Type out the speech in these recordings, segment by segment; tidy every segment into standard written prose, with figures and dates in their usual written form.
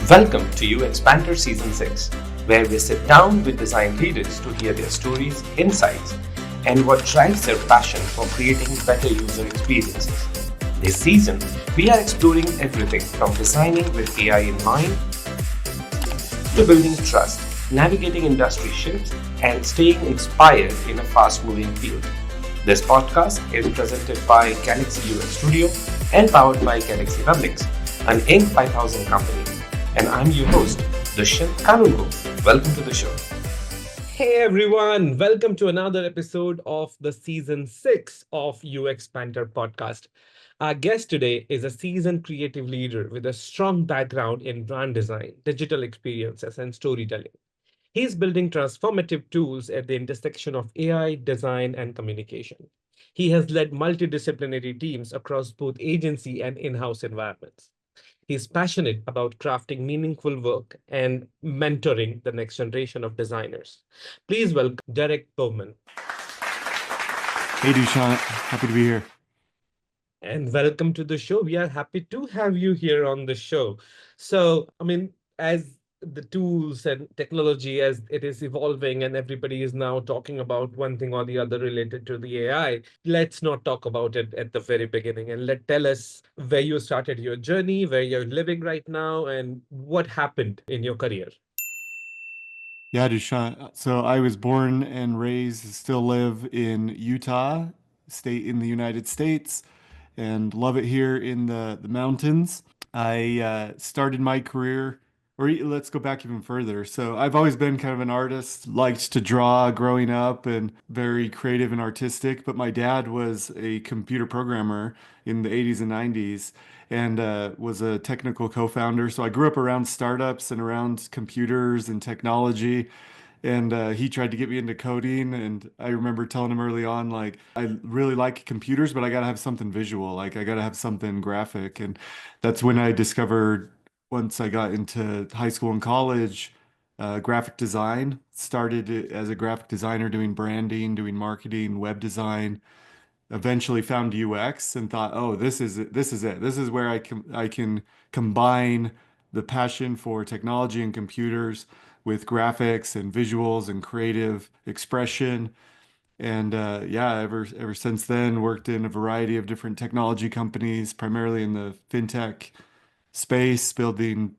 Welcome to UX Banter Season 6, where we sit down with design leaders to hear their stories, insights, and what drives their passion for creating better user experiences. This season, we are exploring everything from designing with AI in mind to building trust, navigating industry shifts, and staying inspired in a fast moving field. This podcast is presented by Galaxy UX Studio and powered by Galaxy Publics, an Inc. 5000 company. And I'm your host, Dushyant Kanungo. Welcome to the show. Hey everyone, welcome to another episode of the season 6 of UX Banter podcast. Our guest today is a seasoned creative leader with a strong background in brand design, digital experiences, and storytelling. He's building transformative tools at the intersection of AI, design, and communication. He has led multidisciplinary teams across both agency and in house environments. He's passionate about crafting meaningful work and mentoring the next generation of designers. Please welcome Derek Boman. Hey, Dushyant. Happy to be here. And welcome to the show. We are happy to have you here on the show. As the tools and technology as it is evolving and everybody is now talking about one thing or the other related to the AI, let's not talk about it at the very beginning and let tell us where you started your journey, where you're living right now, and what happened in your career. Yeah, Dushyant. So I was born and raised, still live in Utah, state in the United States, and love it here in the mountains. I started my career, let's go back even further. So I've always been kind of an artist, liked to draw growing up and very creative and artistic. But my dad was a computer programmer in the 80s and 90s and was a technical co-founder. So I grew up around startups and around computers and technology. And he tried to get me into coding, and I remember telling him early on, like, I really like computers, but I gotta have something visual, like I gotta have something graphic. And that's when I discovered, once I got into high school and college, graphic design. Started it as a graphic designer doing branding, doing marketing, web design. Eventually found UX and thought, oh, this is it. This is it. This is where I can combine the passion for technology and computers with graphics and visuals and creative expression. And yeah, ever since then, worked in a variety of different technology companies, primarily in the FinTech space, building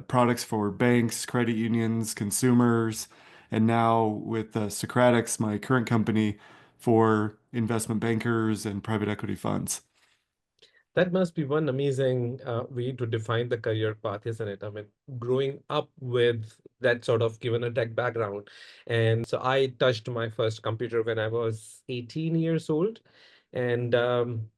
products for banks, credit unions, consumers, and now with Socrates, my current company, for investment bankers and private equity funds. That must be one amazing way to define the career path, isn't it? I mean, growing up with that sort of given a tech background. And so I touched my first computer when I was 18 years old. And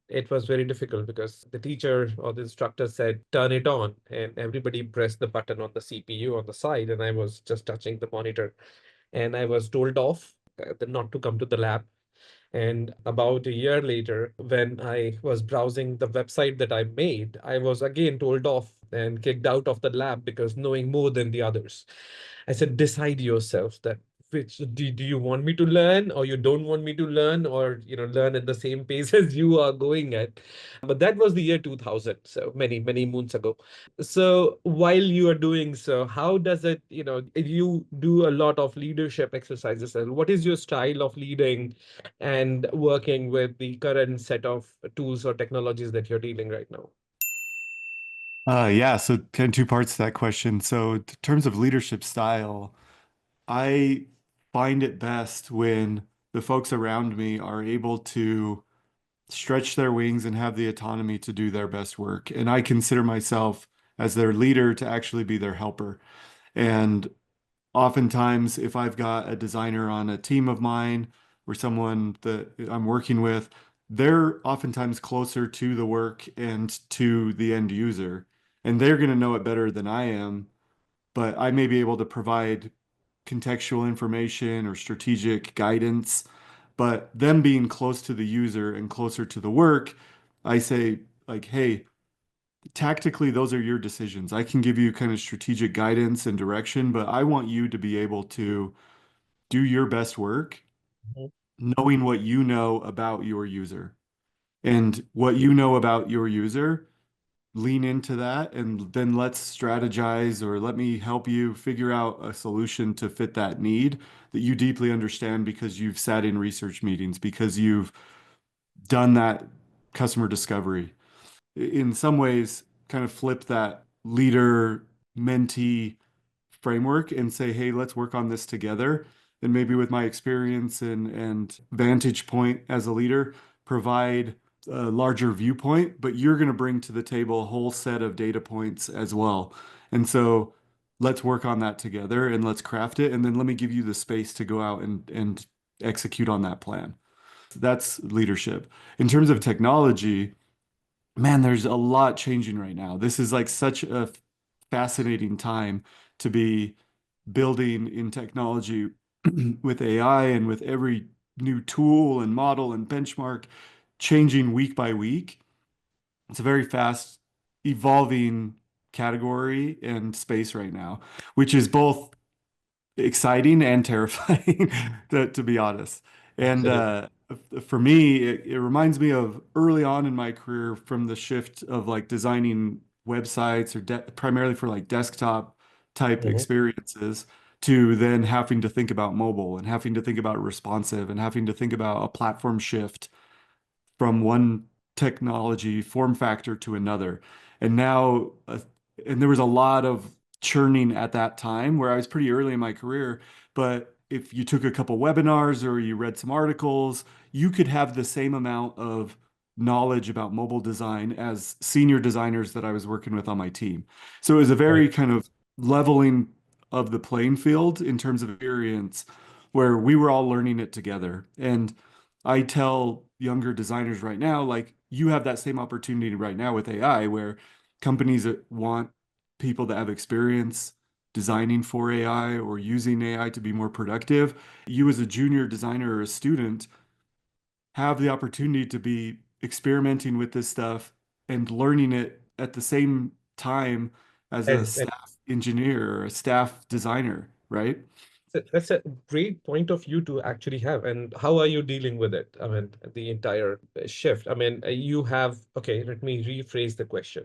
it was very difficult because the teacher or the instructor said, turn it on. And everybody pressed the button on the CPU on the side. And I was just touching the monitor. And I was told off not to come to the lab. And about a year later, when I was browsing the website that I made, I was again told off and kicked out of the lab because knowing more than the others. I said, decide yourself that which do you want me to learn or you don't want me to learn or learn at the same pace as you are going at. But that was the year 2000, so many moons ago. So while you are doing so, how does it, if you do a lot of leadership exercises, and what is your style of leading and working with the current set of tools or technologies that you're dealing right now? Yeah, so kind of two parts to that question. So, in terms of leadership style, I find it best when the folks around me are able to stretch their wings and have the autonomy to do their best work. And I consider myself as their leader to actually be their helper. And oftentimes, if I've got a designer on a team of mine or someone that I'm working with, they're oftentimes closer to the work and to the end user. And they're going to know it better than I am, but I may be able to provide contextual information or strategic guidance. But them being close to the user and closer to the work, I say, like, hey, tactically, those are your decisions. I can give you kind of strategic guidance and direction, but I want you to be able to do your best work, knowing what you know about your user. And what you know about your user lean into that, and then let's strategize, or let me help you figure out a solution to fit that need that you deeply understand because you've sat in research meetings, because you've done that customer discovery. In some ways, kind of flip that leader mentee framework and say, hey, let's work on this together. And maybe with my experience and vantage point as a leader, provide a larger viewpoint, but you're going to bring to the table a whole set of data points as well. And so let's work on that together and let's craft it. And then let me give you the space to go out and execute on that plan. That's leadership. In terms of technology, man, there's a lot changing right now. This is like such a fascinating time to be building in technology with AI, and with every new tool and model and benchmark changing week by week. It's a very fast evolving category and space right now, which is both exciting and terrifying, to be honest. And Absolutely. for me, it reminds me of early on in my career, from the shift of like designing websites or primarily for like desktop type Mhm. experiences, to then having to think about mobile and having to think about responsive and having to think about a platform shift from one technology form factor to another. And now, and there was a lot of churning at that time where I was pretty early in my career. But if you took a couple webinars or you read some articles, you could have the same amount of knowledge about mobile design as senior designers that I was working with on my team. So it was a Right. very kind of leveling of the playing field in terms of experience, where we were all learning it together. And I tell younger designers right now, like, you have that same opportunity right now with AI, where companies that want people that have experience designing for AI or using AI to be more productive. You, as a junior designer or a student, have the opportunity to be experimenting with this stuff and learning it at the same time as a And staff engineer or a staff designer, right? that's a great point of view to actually have. And how are you dealing with it? I mean, the entire shift. I mean, you have, okay, let me rephrase the question.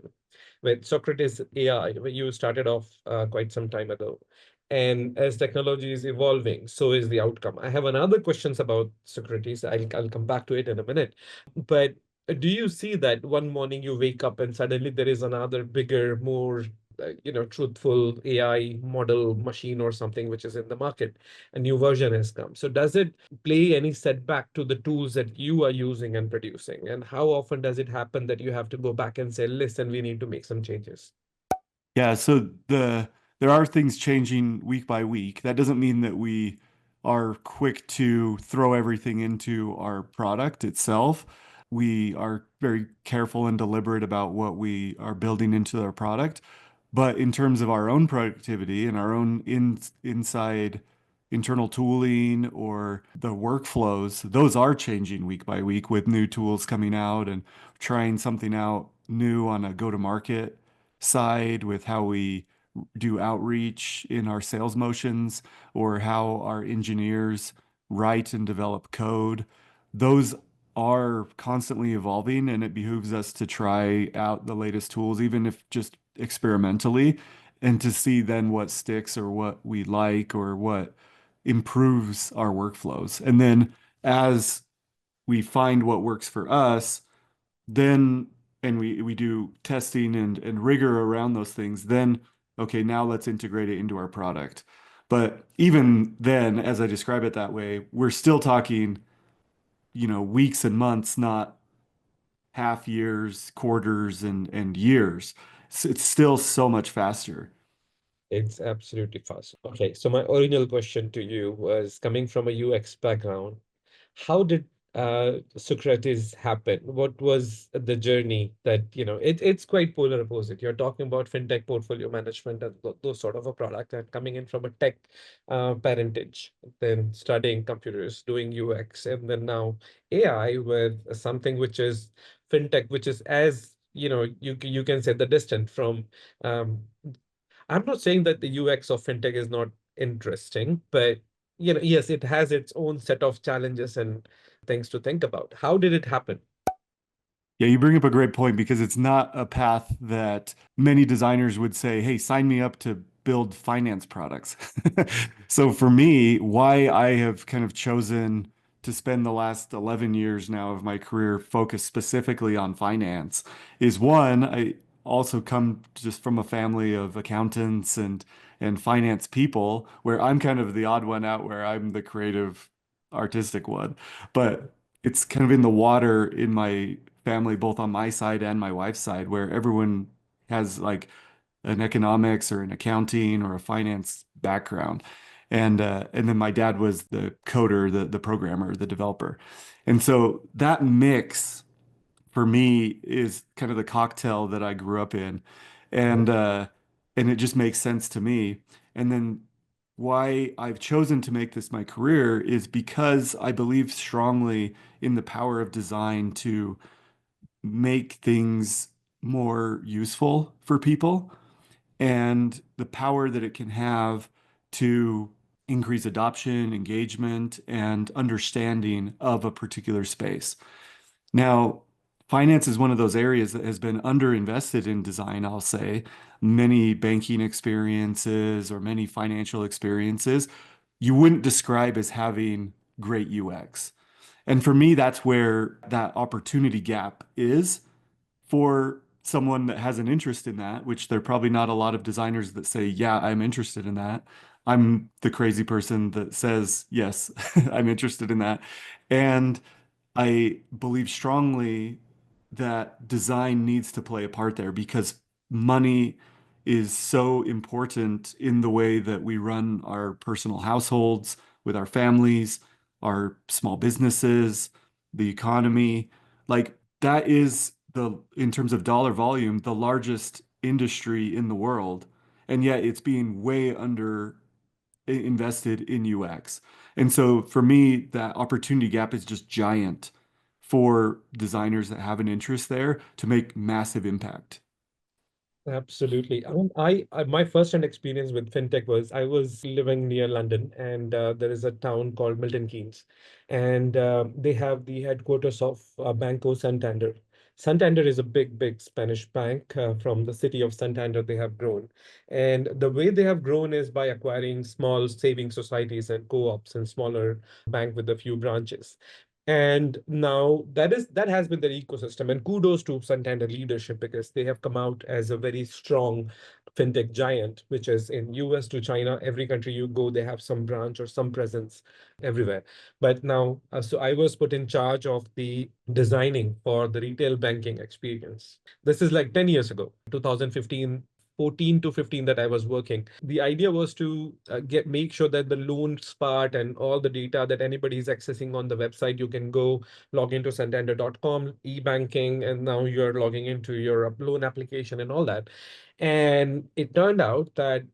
With Socrates AI, where you started off quite some time ago. And as technology is evolving, so is the outcome. I have another questions about Socrates. I'll come back to it in a minute. But do you see that one morning you wake up and suddenly there is another bigger, more truthful AI model machine or something which is in the market, a new version has come. So does it play any setback to the tools that you are using and producing? And how often does it happen that you have to go back and say, listen, we need to make some changes? Yeah, so there are things changing week by week. That doesn't mean that we are quick to throw everything into our product itself. We are very careful and deliberate about what we are building into our product. But in terms of our own productivity and our own inside internal tooling or the workflows, those are changing week by week with new tools coming out, and trying something out new on a go-to-market side with how we do outreach in our sales motions, or how our engineers write and develop code. Those are constantly evolving, and it behooves us to try out the latest tools, even if just experimentally, and to see then what sticks or what we like or what improves our workflows. And then as we find what works for us, then, and we do testing and rigor around those things, then okay, now let's integrate it into our product. But even then, as I describe it that way, we're still talking, weeks and months, not half years, quarters, and years. It's still so much faster. It's absolutely fast. Okay, so my original question to you was coming from a UX background. How did Socrates happen? What was the journey that, it's quite polar opposite. You're talking about fintech portfolio management and those sort of a product, and coming in from a tech parentage, then studying computers, doing UX, and then now AI with something which is fintech, which is, as you can say, the distant from um, I'm not saying that the UX of fintech is not interesting, but yes, it has its own set of challenges and things to think about. How did it happen? Yeah, you bring up a great point because it's not a path that many designers would say, hey, sign me up to build finance products. So for me, why I have kind of chosen to spend the last 11 years now of my career focused specifically on finance is one, I also come just from a family of accountants and finance people where I'm kind of the odd one out where I'm the creative artistic one. But it's kind of in the water in my family, both on my side and my wife's side, where everyone has like an economics or an accounting or a finance background. And then my dad was the coder, the programmer, the developer. And so that mix for me is kind of the cocktail that I grew up in. And and it just makes sense to me. And then why I've chosen to make this my career is because I believe strongly in the power of design to make things more useful for people and the power that it can have to increase adoption, engagement, and understanding of a particular space. Now, finance is one of those areas that has been underinvested in design, I'll say. Many banking experiences or many financial experiences you wouldn't describe as having great UX. And for me, that's where that opportunity gap is for someone that has an interest in that, which there are probably not a lot of designers that say, yeah, I'm interested in that. I'm the crazy person that says, yes, I'm interested in that. And I believe strongly that design needs to play a part there because money is so important in the way that we run our personal households with our families, our small businesses, the economy. Like that is in terms of dollar volume, the largest industry in the world. And yet it's being way under invested in UX. And so for me, that opportunity gap is just giant for designers that have an interest there to make massive impact. Absolutely. My first hand experience with fintech was I was living near London, and there is a town called Milton Keynes, and they have the headquarters of Banco Santander. Santander is a big, big Spanish bank. From the city of Santander, they have grown, and the way they have grown is by acquiring small saving societies and co-ops and smaller bank with a few branches. And now that has been their ecosystem. And kudos to Santander leadership because they have come out as a very strong fintech giant, which is in US to China, every country you go, they have some branch or some presence everywhere. But now, so I was put in charge of the designing for the retail banking experience. This is like 10 years ago, 2015. 14 to 15 that I was working. The idea was to get make sure that the loans part and all the data that anybody is accessing on the website, you can go log into santander.com, e-banking, and now you're logging into your loan application and all that. And it turned out that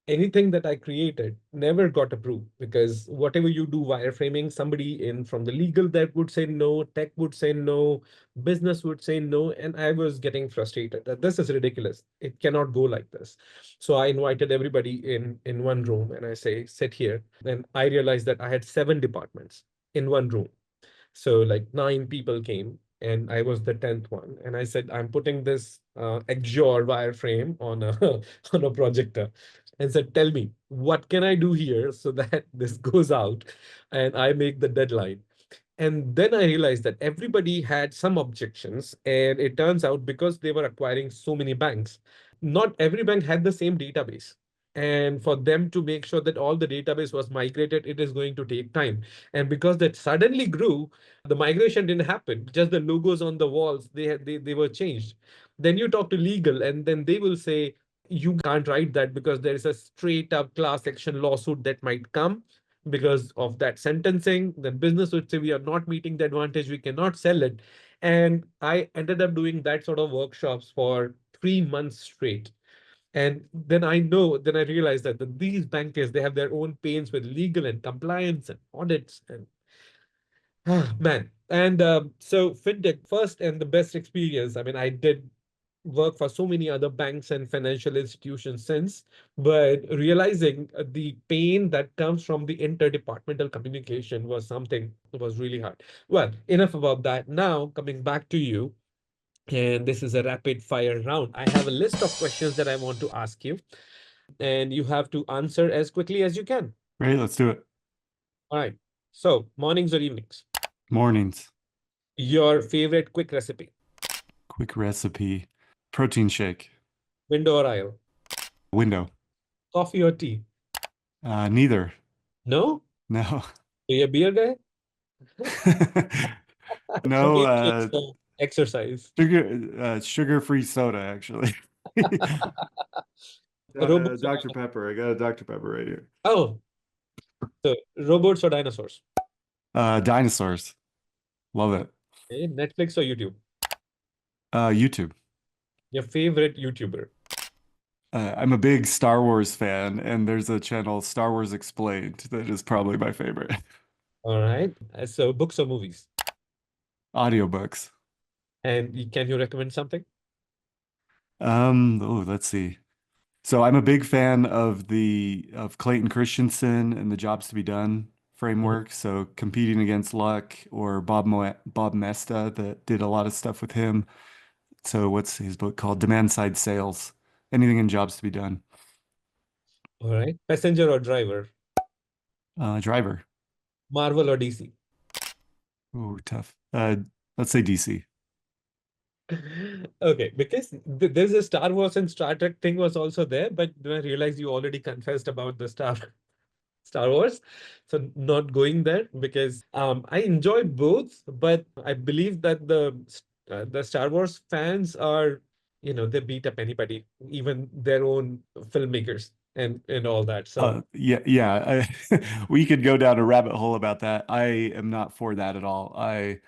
anything that I created never got approved because whatever you do wireframing, somebody in from the legal that would say no, tech would say no, business would say no, and I was getting frustrated that this is ridiculous. It cannot go like this. So I invited everybody in one room and I say, sit here. And I realized that I had 7 departments in one room. So like 9 people came and I was the 10th one. And I said, I'm putting this Azure wireframe on a on a projector and said, tell me, what can I do here so that this goes out and I make the deadline? And then I realized that everybody had some objections. And it turns out because they were acquiring so many banks, not every bank had the same database. And for them to make sure that all the database was migrated, it is going to take time. And because that suddenly grew, the migration didn't happen. Just the logos on the walls, they were changed. Then you talk to legal, and then they will say, you can't write that because there is a straight up class action lawsuit that might come because of that sentencing. Then business would say we are not meeting the advantage, we cannot sell it. And I ended up doing that sort of workshops for 3 months straight. And then I realized that these bankers, they have their own pains with legal and compliance and audits and man. And so fintech first and the best experience. I mean, I did work for so many other banks and financial institutions since, but realizing the pain that comes from the interdepartmental communication was something that was really hard. Well, enough about that. Now, coming back to you, And this is a rapid fire round. I have a list of questions that I want to ask you, and you have to answer as quickly as you can. Great, let's do it. All right. So, mornings or evenings? Mornings. Your favorite quick recipe? Quick recipe. Protein shake. Window or aisle? Window. Coffee or tea? Neither. No? No. Are you a beer guy? No, Favorite exercise? sugar-free soda, actually. Robots or Dr. dinosaurs? Pepper. I got a Dr. Pepper right here. Oh, so robots or dinosaurs? Dinosaurs. Love it. Okay, Netflix or YouTube? YouTube. Your favorite YouTuber? I'm a big Star Wars fan, and there's a channel, Star Wars Explained, that is probably my favorite. All right. So books or movies? Audiobooks. And can you recommend something? Let's see. So I'm a big fan of the of Clayton Christensen and the Jobs to be Done Mhm. framework. So competing against luck or Bob Mesta that did a lot of stuff with him. So what's his book called? Demand Side Sales. Anything in Jobs to be Done. All right. Passenger or driver? Driver. Marvel or DC? Oh, tough. Let's say DC. Okay, because there's a Star Wars and Star Trek thing was also there, but then I realized you already confessed about the Star Wars. So not going there because I enjoy both, but I believe that the Star Wars fans are, they beat up anybody, even their own filmmakers and all that. So Yeah. We could go down a rabbit hole about that. I am not for that at all. I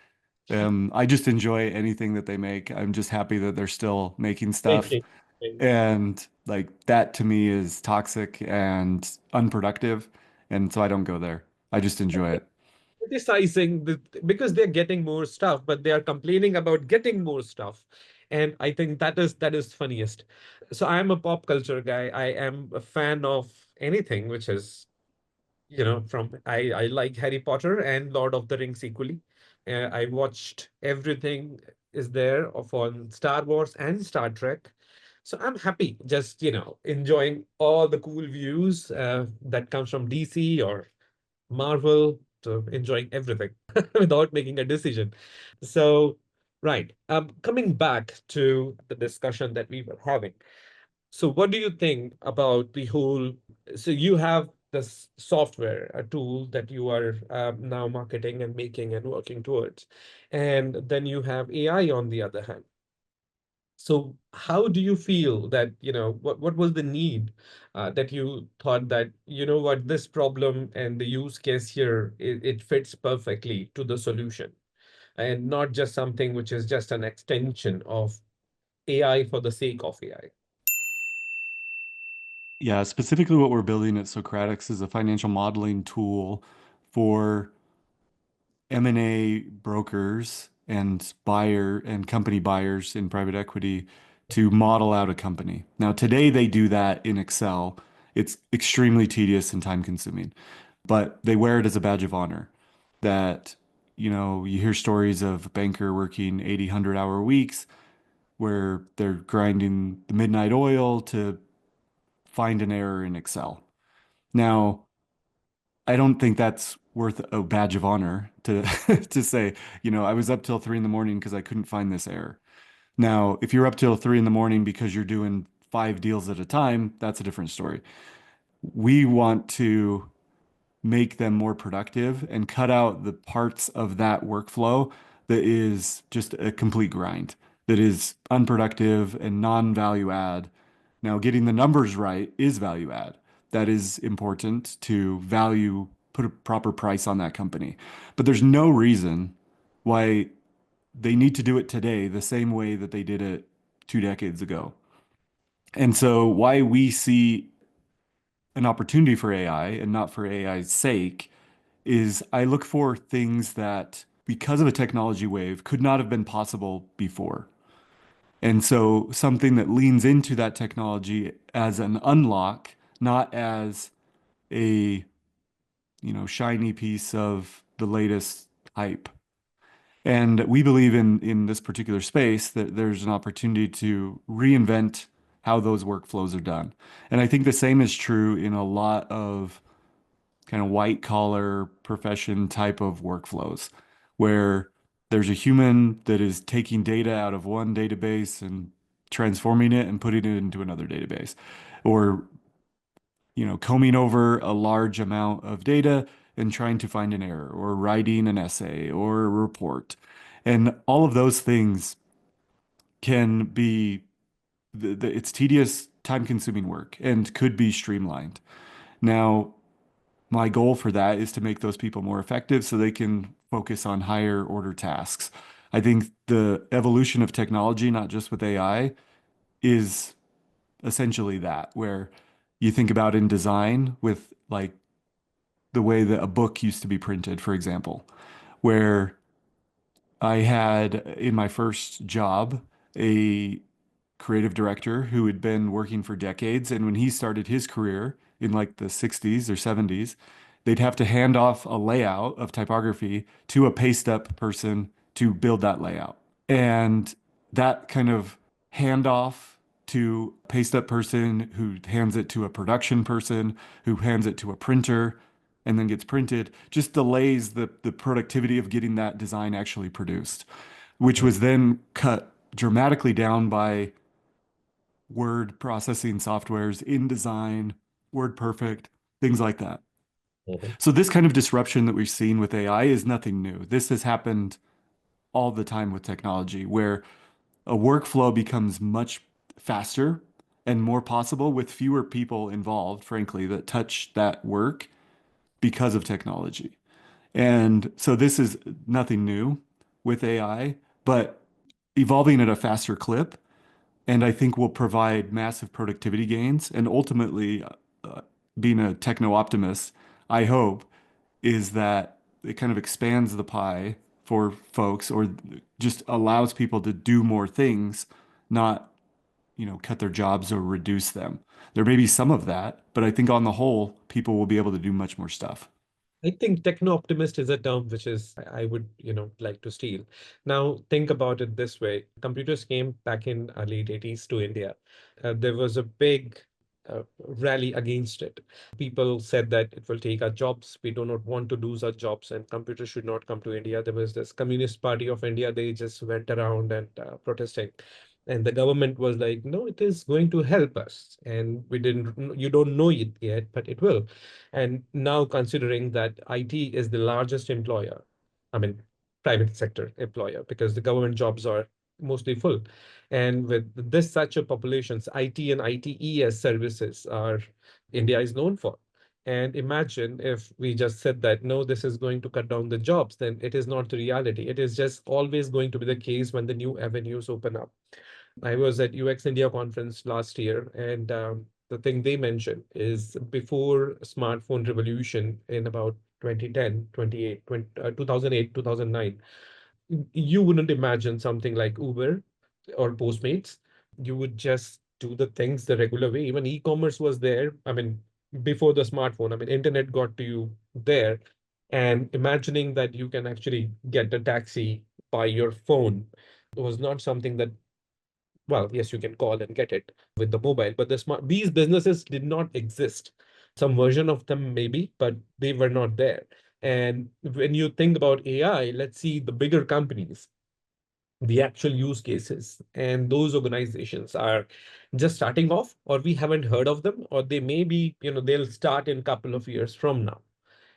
just enjoy anything that they make. I'm just happy that they're still making stuff. making things. And like that to me is toxic and unproductive. And so I don't go there. I just enjoy it. Criticizing because they're getting more stuff, but they are complaining about getting more stuff. And I think that is funniest. So I'm a pop culture guy. I am a fan of anything which is, from I like Harry Potter and Lord of the Rings equally. I watched everything is there of on Star Wars and Star Trek. So I'm happy just, enjoying all the cool views that comes from DC or Marvel, to enjoying everything without making a decision. So, right. Coming back to the discussion that we were having. So, what do you think about the whole? So, you have this software, a tool that you are now marketing and making and working towards. And then you have AI on the other hand. So how do you feel that, what was the need that you thought that, what, this problem and the use case here, it fits perfectly to the solution and not just something which is just an extension of AI for the sake of AI. Yeah, specifically what we're building at Socratics is a financial modeling tool for M&A brokers and buyer and company buyers in private equity to model out a company. Now, today they do that in Excel. It's extremely tedious and time consuming, but they wear it as a badge of honor that, you hear stories of a banker working 80, 100-hour weeks where they're grinding the midnight oil to find an error in Excel. Now, I don't think that's worth a badge of honor to to say, I was up till 3 in the morning because I couldn't find this error. Now, if you're up till 3 in the morning because you're doing 5 deals at a time, that's a different story. We want to make them more productive and cut out the parts of that workflow that is just a complete grind, that is unproductive and non-value add. Now, getting the numbers right is value add. That is important to value, put a proper price on that company. But there's no reason why they need to do it today the same way that they did it 2 decades ago. And so, why we see an opportunity for AI and not for AI's sake is I look for things that, because of a technology wave, could not have been possible before. And so something that leans into that technology as an unlock, not as a, shiny piece of the latest hype. And we believe in this particular space that there's an opportunity to reinvent how those workflows are done. And I think the same is true in a lot of kind of white collar profession type of workflows where there's a human that is taking data out of one database and transforming it and putting it into another database, or combing over a large amount of data and trying to find an error, or writing an essay or a report. And all of those things can be it's tedious, time-consuming work and could be streamlined. Now, my goal for that is to make those people more effective so they can focus on higher order tasks. I think the evolution of technology, not just with AI, is essentially that, where you think about in design with like the way that a book used to be printed, for example, where I had in my first job a creative director who had been working for decades. And when he started his career in like the 60s or 70s, they'd have to hand off a layout of typography to a paste up person to build that layout. And that kind of handoff to paste up person who hands it to a production person who hands it to a printer and then gets printed just delays the productivity of getting that design actually produced, which was then cut dramatically down by word processing softwares, InDesign, WordPerfect, things like that. Mhm. So this kind of disruption that we've seen with AI is nothing new. This has happened all the time with technology, where a workflow becomes much faster and more possible with fewer people involved, frankly, that touch that work because of technology. And so this is nothing new with AI, but evolving at a faster clip. And I think will provide massive productivity gains. And ultimately, being a techno optimist, I hope is that it kind of expands the pie for folks or just allows people to do more things, not, cut their jobs or reduce them. There may be some of that, but I think on the whole, people will be able to do much more stuff. I think techno-optimist is a term which is I would, like to steal. Now, think about it this way. Computers came back in late 80s to India. There was a big rally against it. People said that it will take our jobs. We do not want to lose our jobs, and computers should not come to India. There was this Communist Party of India. They just went around and protesting. And the government was like, no, it is going to help us. And we didn't, you don't know it yet, but it will. And now considering that IT is the largest employer, I mean, private sector employer, because the government jobs are mostly full. And with this such a populations, IT and ITES services are India is known for. And imagine if we just said that, no, this is going to cut down the jobs, then it is not the reality. It is just always going to be the case when the new avenues open up. I was at UX India conference last year, and the thing they mentioned is before smartphone revolution in about 2010, 2008, 2009, you wouldn't imagine something like Uber or Postmates. You would just do the things the regular way. Even e-commerce was there. I mean, before the smartphone, I mean, internet got to you there. And imagining that you can actually get a taxi by your phone was not something that, well, yes, you can call and get it with the mobile, but these businesses did not exist. Some version of them maybe, but they were not there. And when you think about AI, let's see the bigger companies, the actual use cases, and those organizations are just starting off, or we haven't heard of them, or they may be, they'll start in a couple of years from now,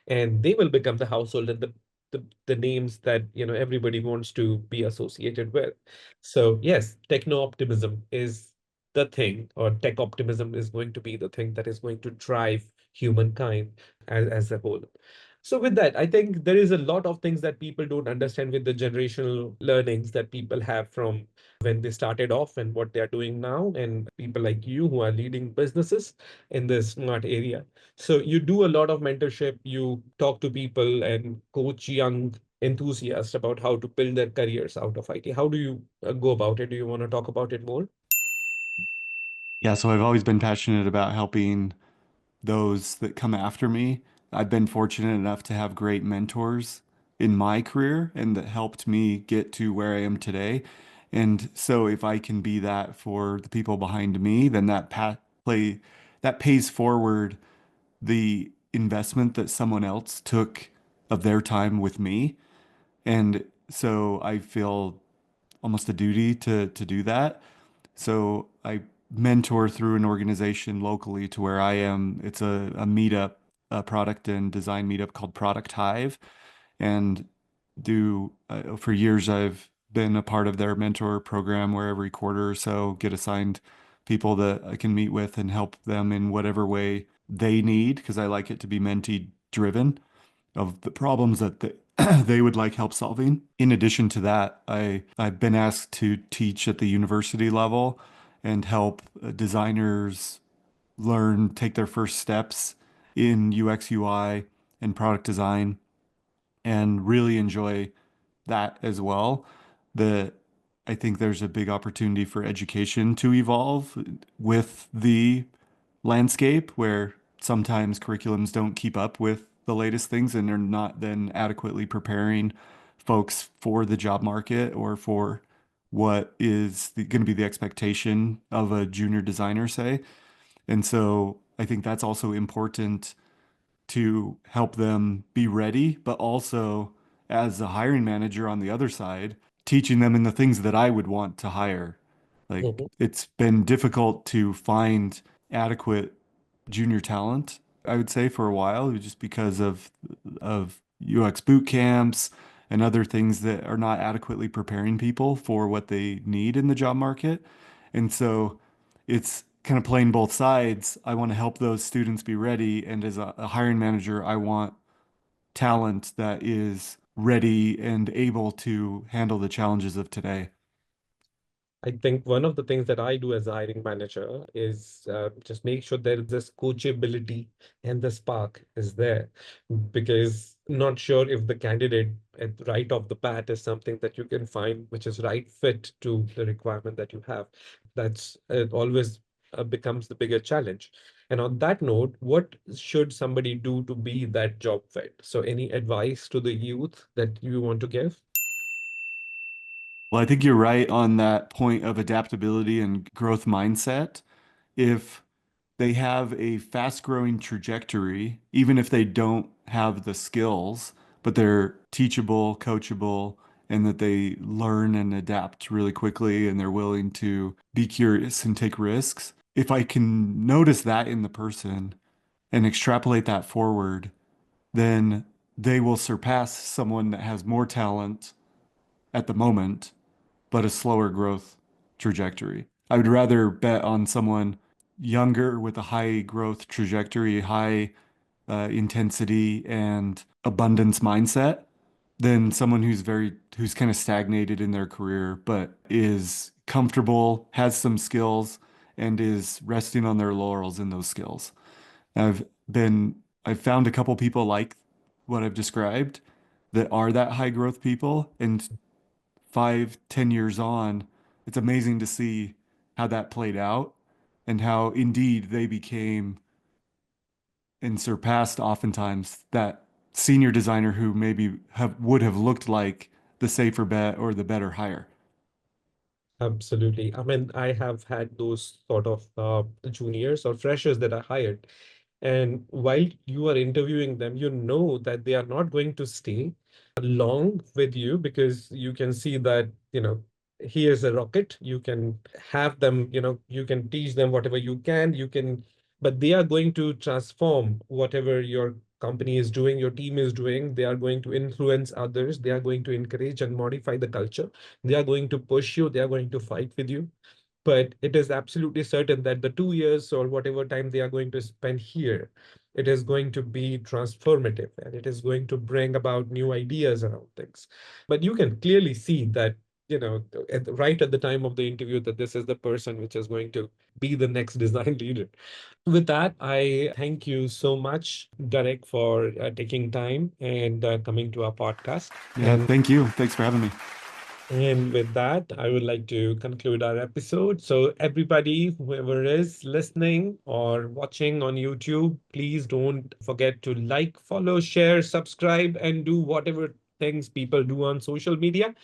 and they will become the household and the names that everybody wants to be associated with. So yes, techno optimism is the thing, or tech optimism is going to be the thing that is going to drive humankind as a whole. So with that, I think there is a lot of things that people don't understand with the generational learnings that people have from when they started off and what they are doing now, and people like you who are leading businesses in this smart area. So you do a lot of mentorship, you talk to people and coach young enthusiasts about how to build their careers out of IT. How do you go about it? Do you want to talk about it more? Yeah, so I've always been passionate about helping those that come after me. I've been fortunate enough to have great mentors in my career and that helped me get to where I am today. And so if I can be that for the people behind me, then that pays forward the investment that someone else took of their time with me. And so I feel almost a duty to do that. So I mentor through an organization locally to where I am. It's a meetup, a product and design meetup called Product Hive. And for years, I've been a part of their mentor program where every quarter or so get assigned people that I can meet with and help them in whatever way they need, because I like it to be mentee driven of the problems that they would like help solving. In addition to that, I've been asked to teach at the university level and help designers take their first steps in UX, UI, and product design, and really enjoy that as well. The I think there's a big opportunity for education to evolve with the landscape where sometimes curriculums don't keep up with the latest things and they're not then adequately preparing folks for the job market or for what is going to be the expectation of a junior designer, say. And so I think that's also important to help them be ready, but also as a hiring manager on the other side, teaching them in the things that I would want to hire. Like Mhm. it's been difficult to find adequate junior talent, I would say, for a while, just because of UX boot camps and other things that are not adequately preparing people for what they need in the job market. And so it's kind of playing both sides. I want to help those students be ready, and as a hiring manager, I want talent that is ready and able to handle the challenges of today. I think one of the things that I do as a hiring manager is just make sure there is this coachability and the spark is there, because not sure if the candidate right off the bat is something that you can find which is right fit to the requirement that you have. That's always becomes the bigger challenge. And on that note, what should somebody do to be that job fit? So any advice to the youth that you want to give? Well, I think you're right on that point of adaptability and growth mindset. If they have a fast growing trajectory, even if they don't have the skills, but they're teachable, coachable, and that they learn and adapt really quickly and they're willing to be curious and take risks. If I can notice that in the person and extrapolate that forward, then they will surpass someone that has more talent at the moment, but a slower growth trajectory. I would rather bet on someone younger with a high growth trajectory, high intensity and abundance mindset than someone who's kind of stagnated in their career, but is comfortable, has some skills, and is resting on their laurels in those skills. I've I've found a couple people like what I've described that are that high growth people, and 5, 10 years on, it's amazing to see how that played out and how indeed they became and surpassed oftentimes that senior designer who maybe would have looked like the safer bet or the better hire. Absolutely. I mean, I have had those sort of juniors or freshers that I hired. And while you are interviewing them, you know that they are not going to stay long with you, because you can see that, he is a rocket. You can have them, you can teach them whatever you can, but they are going to transform whatever your company is doing, your team is doing. They are going to influence others. They are going to encourage and modify the culture. They are going to push you. They are going to fight with you. But it is absolutely certain that the 2 years or whatever time they are going to spend here, it is going to be transformative and it is going to bring about new ideas around things. But you can clearly see that, right at the time of the interview, that this is the person which is going to be the next design leader. With that, I thank you so much, Derek, for taking time and coming to our podcast. Yeah, And thank you. Thanks for having me. with that, I would like to conclude our episode. So, everybody, whoever is listening or watching on YouTube, please don't forget to like, follow, share, subscribe, and do whatever things people do on social media.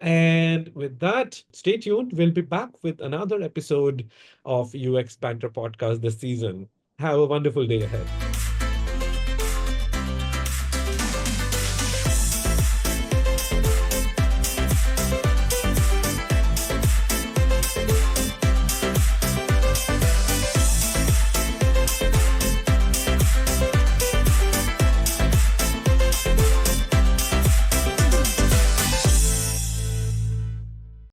And with that, stay tuned. We'll be back with another episode of UX Banter podcast this season. Have a wonderful day ahead.